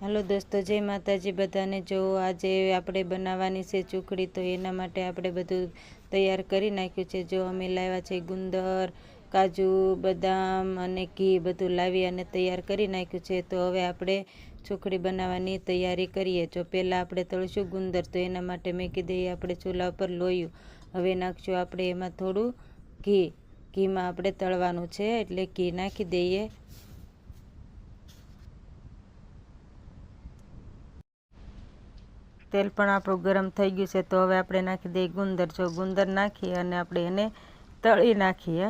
હાલો દોસ્તો, જય માતાજી બધાને। જો આજે આપણે બનાવવાની છે ચૂકડી, તો એના માટે આપણે બધું તૈયાર કરી નાખ્યું છે। જો અમે લાવ્યા છે ગુંદર, કાજુ, બદામ અને ઘી બધું લાવી અને તૈયાર કરી નાખ્યું છે। તો હવે આપણે ચૂકડી બનાવવાની તૈયારી કરીએ। જો પહેલાં આપણે તળીશું ગુંદર, તો એના માટે મેં કીધું આપણે ચૂલા ઉપર લોયું। હવે નાખશું આપણે એમાં થોડું ઘીમાં આપણે તળવાનું છે, એટલે ઘી નાખી દઈએ। તેલ પણ આપણું ગરમ થઈ ગયું છે, તો હવે આપણે નાખી દઈએ ગુંદર। જો ગુંદર નાખી અને આપણે એને તળી નાખીએ।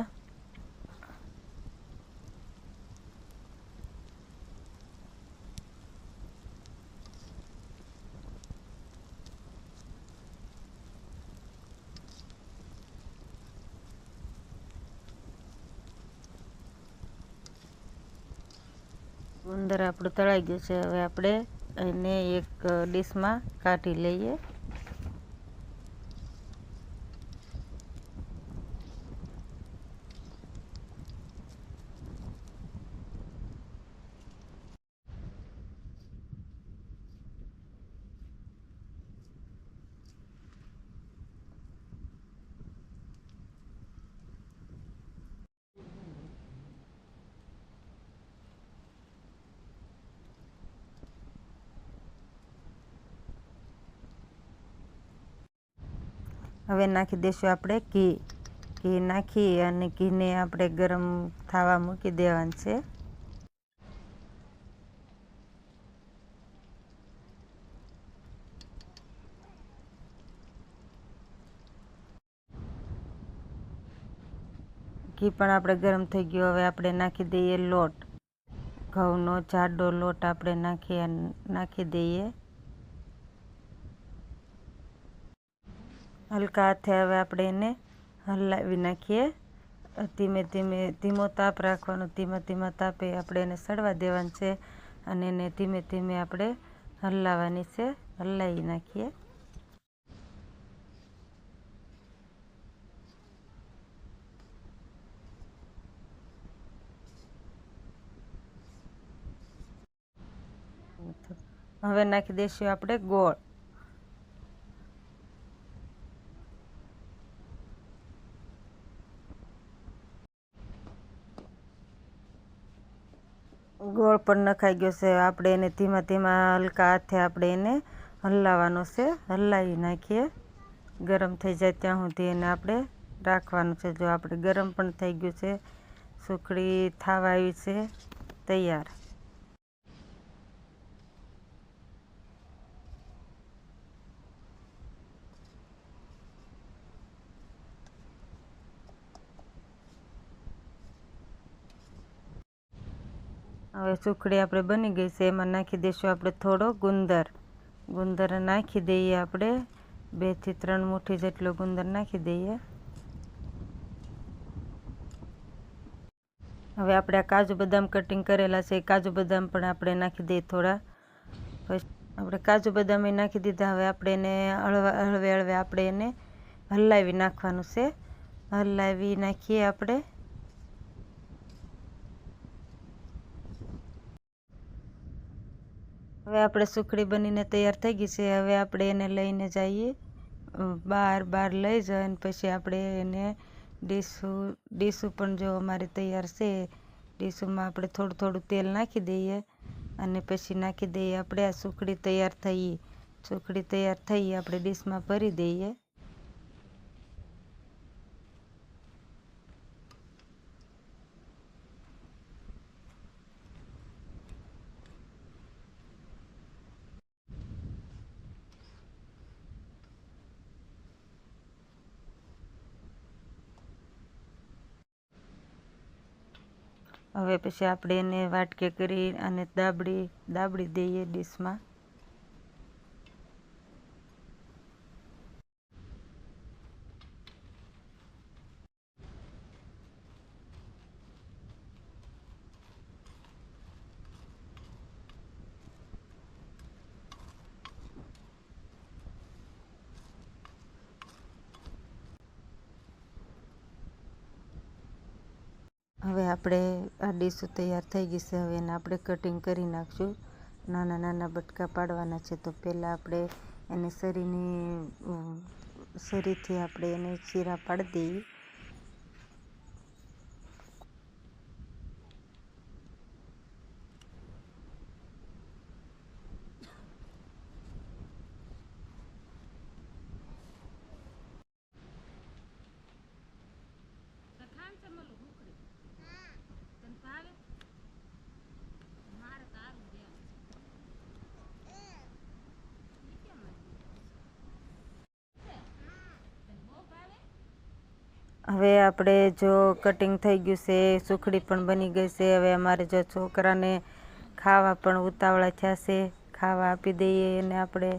ગુંદર આપણું તળાઈ ગયું છે, હવે આપણે એને એક ડીશમાં કાઢી લઈએ। હવે નાખી દઈશું આપણે ઘી નાખી અને ઘીને આપણે ગરમ થવા મૂકી દેવાનું છે। ઘી પણ આપણે ગરમ થઈ ગયું। હવે આપણે નાખી દઈએ લોટ, ઘઉંનો જાડો લોટ આપણે નાખી દઈએ। હલકા હાથે હવે આપણે એને હલાવી નાખીએ। ધીમો તાપ રાખવાનો, ધીમા તાપે આપણે એને સળવા દેવાનું છે અને એને ધીમે ધીમે આપણે હલાવવાની છે, હલાવી નાખીએ। હવે નાખી દઈશું આપણે ગોળ। ગોળ પણ નખાઈ ગયો છે। આપણે એને ધીમા હલકા હાથે આપણે એને હલાવવાનો છે, હલાવી નાખીએ। ગરમ થઈ જાય ત્યાં સુધી એને આપણે રાખવાનું છે। જો આપણે ગરમ પણ થઈ ગયું છે, સુખડી થવા આવી છે તૈયાર। હવે સુખડી આપણે બની ગઈ છે। એમાં નાખી દઈશું આપણે થોડો ગુંદર નાખી દઈએ। આપણે 2 થી 3 મુઠ્ઠી જેટલો ગુંદર નાખી દઈએ। હવે આપણે આ કાજુ બદામ કટિંગ કરેલા છે, કાજુ બદામ પણ આપણે નાખી દઈએ થોડા। પછી આપણે કાજુ બદામ નાખી દીધા। હવે આપણે એને હળવે આપણે એને હલાવી નાખવાનું છે, હલાવી નાખીએ આપણે। હવે આપણે સુખડી બનીને તૈયાર થઈ ગઈ છે। હવે આપણે એને લઈને જઈએ બહાર લઈ જઈને પછી આપણે એને ડીશું પણ જો અમારે તૈયાર છે, ડીશુમાં આપણે થોડું તેલ નાખી દઈએ અને પછી નાખી દઈએ આપણે આ સુખડી તૈયાર થઈ આપણે ડીશમાં ભરી દઈએ। હવે પછી આપણે એને વાટકે કરી અને દાબડી દઈએ ડીશમાં। હવે આપણે આ ડીશ તૈયાર થઈ ગઈ છે। હવે એને આપણે કટિંગ કરી નાખશું નાના નાના બટકા પાડવાના છે. તો પહેલાં આપણે એને સરીથી આપણે એને ચીરા પાડી દઈએ. હવે આપણે જો કટિંગ થઈ ગયું છે, સુખડી પણ બની ગઈ છે. હવે અમારે જો છોકરાને ખાવા પણ ઉતાવળા થયા છે, ખાવા આપી દઈએ એને આપણે.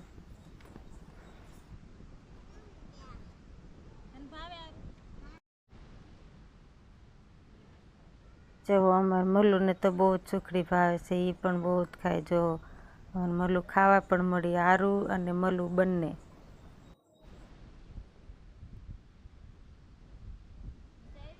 જો અમારે મલ્લુને તો બહુ જ સુખડી ભાવે છે, એ પણ બહુ જ ખાય. જો મલ્લુ ખાવા પણ મળી, આરું અને મલ્લુ બંને.